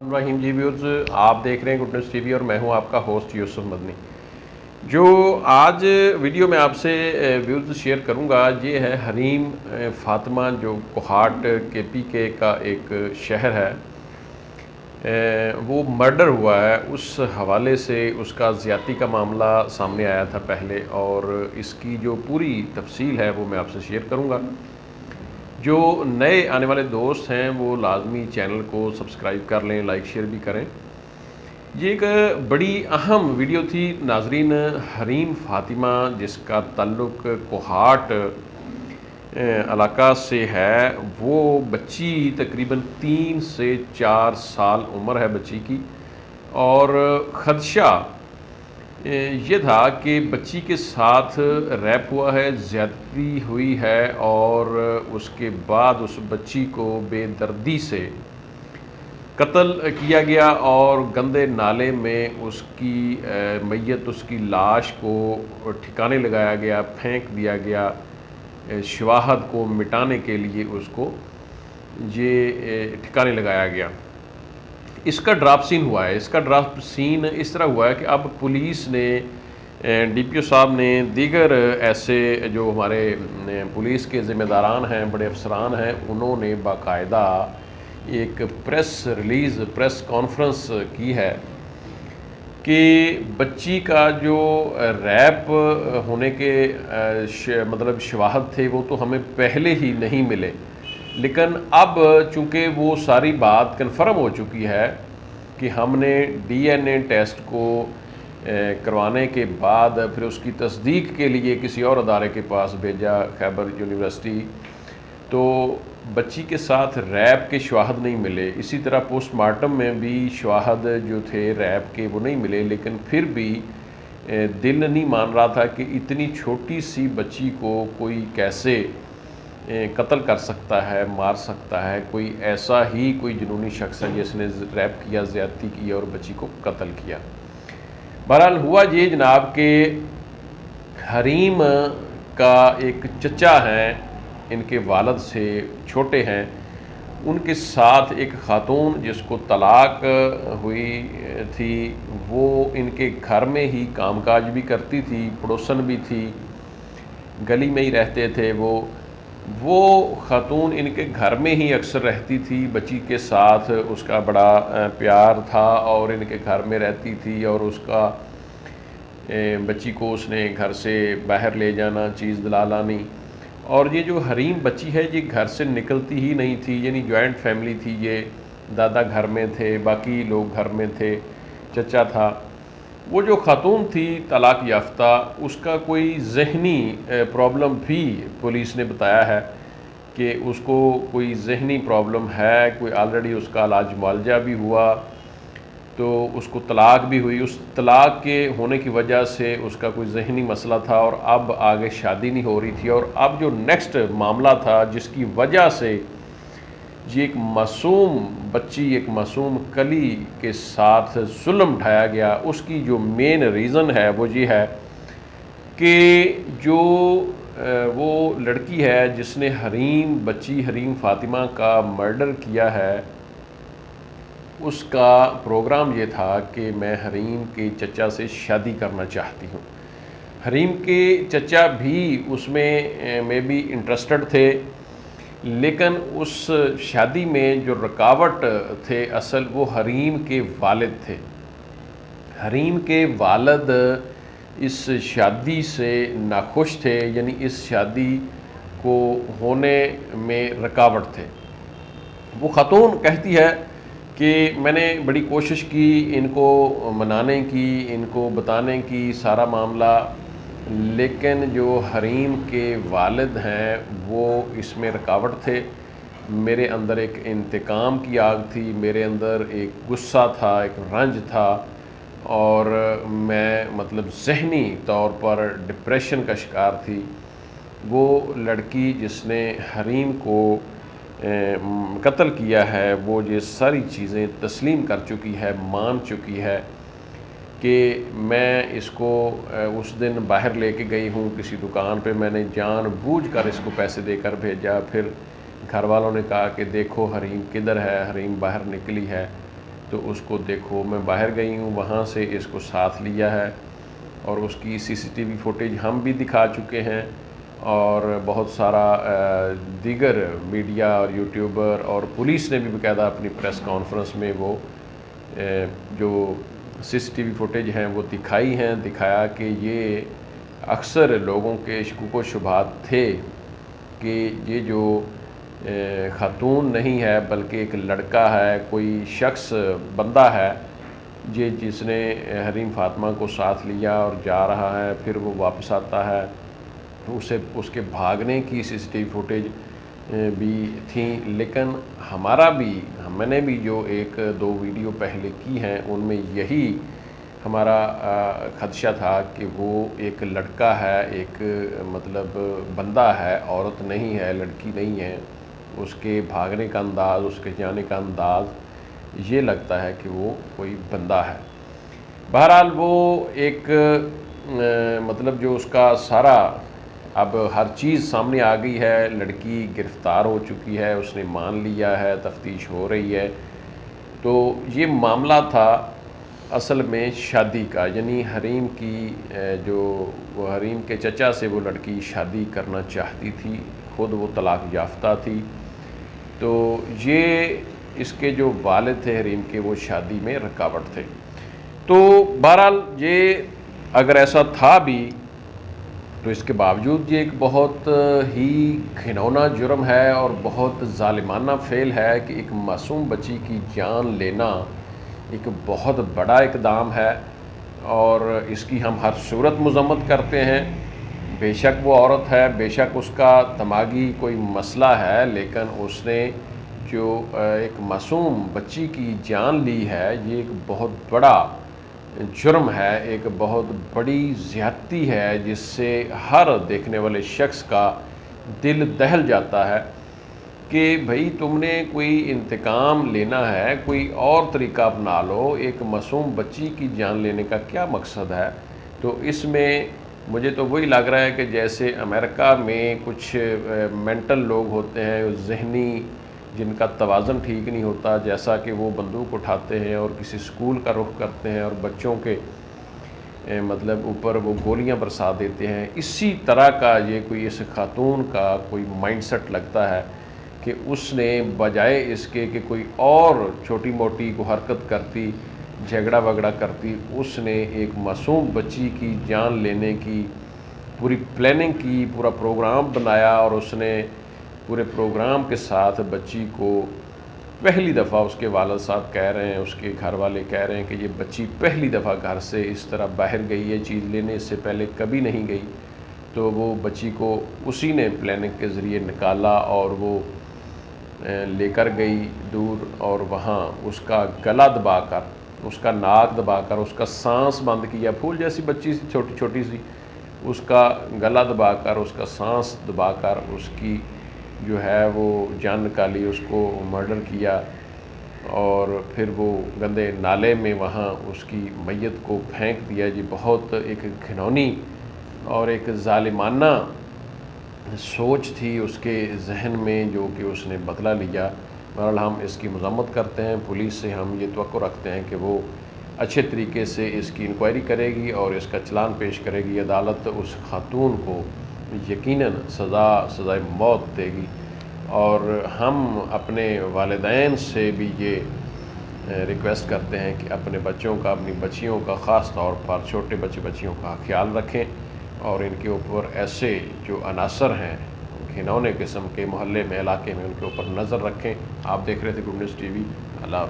ابراہیم جی viewers, آپ دیکھ رہے ہیں گڈ نیوز ٹی وی اور میں ہوں آپ کا ہوسٹ یوسف مدنی۔ جو آج ویڈیو میں آپ سے ویورز شیئر کروں گا یہ ہے حریم فاطمہ، جو کوہاٹ کے پی کے کا ایک شہر ہے۔ وہ مرڈر ہوا ہے، اس حوالے سے اس کا زیادتی کا معاملہ سامنے آیا تھا پہلے، اور اس کی جو پوری تفصیل ہے وہ میں آپ سے شیئر کروں گا۔ جو نئے آنے والے دوست ہیں وہ لازمی چینل کو سبسکرائب کر لیں، لائک شیئر بھی کریں۔ یہ ایک بڑی اہم ویڈیو تھی ناظرین۔ حریم فاطمہ، جس کا تعلق کوہاٹ علاقہ سے ہے، وہ بچی تقریباً 3 سے 4 سال عمر ہے بچی کی، اور خدشہ یہ تھا کہ بچی کے ساتھ ریپ ہوا ہے، زیادتی ہوئی ہے، اور اس کے بعد اس بچی کو بے دردی سے قتل کیا گیا اور گندے نالے میں اس کی میت، اس کی لاش کو ٹھکانے لگایا گیا، پھینک دیا گیا شواہد کو مٹانے کے لیے، اس کو یہ ٹھکانے لگایا گیا۔ اس کا ڈراپ سین ہوا ہے۔ اس کا ڈراپ سین اس طرح ہوا ہے کہ اب پولیس نے، ڈی پی او صاحب نے، دیگر ایسے جو ہمارے پولیس کے ذمہ داران ہیں، بڑے افسران ہیں، انہوں نے باقاعدہ ایک پریس ریلیز، پریس کانفرنس کی ہے کہ بچی کا جو ریپ ہونے کے مطلب شواہد تھے وہ تو ہمیں پہلے ہی نہیں ملے، لیکن اب چونکہ وہ ساری بات کنفرم ہو چکی ہے کہ ہم نے ڈی این اے ٹیسٹ کو کروانے کے بعد پھر اس کی تصدیق کے لیے کسی اور ادارے کے پاس بھیجا، خیبر یونیورسٹی، تو بچی کے ساتھ ریپ کے شواہد نہیں ملے۔ اسی طرح پوسٹ مارٹم میں بھی شواہد جو تھے ریپ کے وہ نہیں ملے، لیکن پھر بھی دل نہیں مان رہا تھا کہ اتنی چھوٹی سی بچی کو کوئی کیسے قتل کر سکتا ہے، مار سکتا ہے، کوئی ایسا ہی کوئی جنونی شخص ہے جس نے ریپ کیا، زیادتی کی اور بچی کو قتل کیا۔ بہرحال ہوا یہ جناب کہ حریم کا ایک چچا ہیں، ان کے والد سے چھوٹے ہیں، ان کے ساتھ ایک خاتون جس کو طلاق ہوئی تھی، وہ ان کے گھر میں ہی کام کاج بھی کرتی تھی، پڑوسن بھی تھی، گلی میں ہی رہتے تھے۔ وہ خاتون ان کے گھر میں ہی اکثر رہتی تھی، بچی کے ساتھ اس کا بڑا پیار تھا اور ان کے گھر میں رہتی تھی، اور اس کا بچی کو اس نے گھر سے باہر لے جانا، چیز دلا لانی۔ اور یہ جو حریم بچی ہے یہ گھر سے نکلتی ہی نہیں تھی، یعنی جوائنٹ فیملی تھی، یہ دادا گھر میں تھے، باقی لوگ گھر میں تھے، چچا تھا۔ وہ جو خاتون تھی طلاق یافتہ، اس کا کوئی ذہنی پرابلم بھی پولیس نے بتایا ہے کہ اس کو کوئی ذہنی پرابلم ہے، کوئی آلریڈی اس کا علاج معالجہ بھی ہوا، تو اس کو طلاق بھی ہوئی، اس طلاق کے ہونے کی وجہ سے اس کا کوئی ذہنی مسئلہ تھا، اور اب آگے شادی نہیں ہو رہی تھی، اور اب جو نیکسٹ معاملہ تھا جس کی وجہ سے یہ ایک معصوم بچی، ایک معصوم کلی کے ساتھ ظلم ڈھایا گیا، اس کی جو مین ریزن ہے وہ یہ ہے کہ جو وہ لڑکی ہے جس نے حریم فاطمہ کا مرڈر کیا ہے، اس کا پروگرام یہ تھا کہ میں حریم کے چچا سے شادی کرنا چاہتی ہوں۔ حریم کے چچا بھی اس میں بھی انٹرسٹڈ تھے، لیکن اس شادی میں جو رکاوٹ تھے اصل، وہ حریم کے والد تھے۔ حریم کے والد اس شادی سے ناخوش تھے، یعنی اس شادی کو ہونے میں رکاوٹ تھے۔ وہ خاتون کہتی ہے کہ میں نے بڑی کوشش کی ان کو منانے کی، ان کو بتانے کی سارا معاملہ، لیکن جو حریم کے والد ہیں وہ اس میں رکاوٹ تھے۔ میرے اندر ایک انتقام کی آگ تھی، میرے اندر ایک غصہ تھا، ایک رنج تھا، اور میں ذہنی طور پر ڈپریشن کا شکار تھی۔ وہ لڑکی جس نے حریم کو قتل کیا ہے، وہ یہ ساری چیزیں تسلیم کر چکی ہے، مان چکی ہے کہ میں اس کو اس دن باہر لے کے گئی ہوں کسی دکان پہ، میں نے جان بوجھ کر اس کو پیسے دے کر بھیجا، پھر گھر والوں نے کہا کہ دیکھو حریم کدھر ہے، حریم باہر نکلی ہے، تو اس کو دیکھو، میں باہر گئی ہوں، وہاں سے اس کو ساتھ لیا ہے، اور اس کی CCTV فوٹیج ہم بھی دکھا چکے ہیں، اور بہت سارا دیگر میڈیا اور یوٹیوبر اور پولیس نے بھی باقاعدہ اپنی پریس کانفرنس میں وہ جو CCTV فوٹیج ہیں وہ دکھایا کہ یہ اکثر لوگوں کے شکوک و شبہات تھے کہ یہ جو خاتون نہیں ہے بلکہ ایک لڑکا ہے، کوئی شخص بندہ ہے جس نے حریم فاطمہ کو ساتھ لیا اور جا رہا ہے، پھر وہ واپس آتا ہے، اس کے بھاگنے کی CCTV فوٹیج بھی تھیں۔ لیکن میں نے بھی جو ایک دو ویڈیو پہلے کی ہیں ان میں یہی ہمارا خدشہ تھا کہ وہ ایک لڑکا ہے، ایک مطلب بندہ ہے، عورت نہیں ہے، لڑکی نہیں ہے، اس کے بھاگنے کا انداز، اس کے جانے کا انداز یہ لگتا ہے کہ وہ کوئی بندہ ہے۔ بہرحال وہ ایک مطلب جو اس کا سارا اب ہر چیز سامنے آ گئی ہے، لڑکی گرفتار ہو چکی ہے، اس نے مان لیا ہے، تفتیش ہو رہی ہے۔ تو یہ معاملہ تھا اصل میں شادی کا، یعنی حریم کی وہ حریم کے چچا سے وہ لڑکی شادی کرنا چاہتی تھی، خود وہ طلاق یافتہ تھی، تو یہ اس کے جو والد تھے حریم کے وہ شادی میں رکاوٹ تھے۔ تو بہرحال یہ اگر ایسا تھا بھی تو اس کے باوجود یہ ایک بہت ہی گھناؤنا جرم ہے اور بہت ظالمانہ فعل ہے کہ ایک معصوم بچی کی جان لینا ایک بہت بڑا اقدام ہے، اور اس کی ہم ہر صورت مذمت کرتے ہیں۔ بے شک وہ عورت ہے، بے شک اس کا دماغی کوئی مسئلہ ہے، لیکن اس نے جو ایک معصوم بچی کی جان لی ہے یہ ایک بہت بڑا جرم ہے، ایک بہت بڑی زیادتی ہے جس سے ہر دیکھنے والے شخص کا دل دہل جاتا ہے کہ بھئی تم نے کوئی انتقام لینا ہے، کوئی اور طریقہ اپنا لو، ایک معصوم بچی کی جان لینے کا کیا مقصد ہے؟ تو اس میں مجھے تو وہی لگ رہا ہے کہ جیسے امریکہ میں کچھ مینٹل لوگ ہوتے ہیں، ذہنی جن کا توازن ٹھیک نہیں ہوتا، جیسا کہ وہ بندوق اٹھاتے ہیں اور کسی سکول کا رخ کرتے ہیں اور بچوں کے مطلب اوپر وہ گولیاں برسا دیتے ہیں، اسی طرح کا یہ کوئی اس خاتون کا کوئی مائنڈ سیٹ لگتا ہے کہ اس نے بجائے اس کے کہ کوئی اور چھوٹی موٹی کو حرکت کرتی، جھگڑا وگڑا کرتی، اس نے ایک معصوم بچی کی جان لینے کی پوری پلاننگ کی، پورا پروگرام بنایا، اور اس نے پورے پروگرام کے ساتھ بچی کو پہلی دفعہ اس کے والد صاحب کہہ رہے ہیں، اس کے گھر والے کہہ رہے ہیں کہ یہ بچی پہلی دفعہ گھر سے اس طرح باہر گئی ہے چیز لینے، اس سے پہلے کبھی نہیں گئی، تو وہ بچی کو اسی نے پلاننگ کے ذریعے نکالا اور وہ لے کر گئی دور، اور وہاں اس کا گلا دبا کر، اس کا ناک دبا کر، اس کا سانس بند کیا، پھول جیسی بچی سی چھوٹی چھوٹی سی، اس کا گلا دبا کر، اس کا سانس دبا کر اس کی جو ہے وہ جان نکالی، اس کو مرڈر کیا، اور پھر وہ گندے نالے میں وہاں اس کی میت کو پھینک دیا۔ جی بہت ایک گھناؤنی اور ایک ظالمانہ سوچ تھی اس کے ذہن میں جو کہ اس نے بدلہ لیا۔ بہرحال ہم اس کی مذمت کرتے ہیں، پولیس سے ہم یہ توقع رکھتے ہیں کہ وہ اچھے طریقے سے اس کی انکوائری کرے گی اور اس کا چلان پیش کرے گی، عدالت اس خاتون کو یقیناً سزائے موت دے گی، اور ہم اپنے والدین سے بھی یہ ریکویسٹ کرتے ہیں کہ اپنے بچوں کا، اپنی بچیوں کا، خاص طور پر چھوٹے بچیوں کا خیال رکھیں، اور ان کے اوپر ایسے جو عناصر ہیں گھناؤنے قسم کے محلے میں، علاقے میں، ان کے اوپر نظر رکھیں۔ آپ دیکھ رہے تھے گڈ نیوز TV۔ اللہ حافظ۔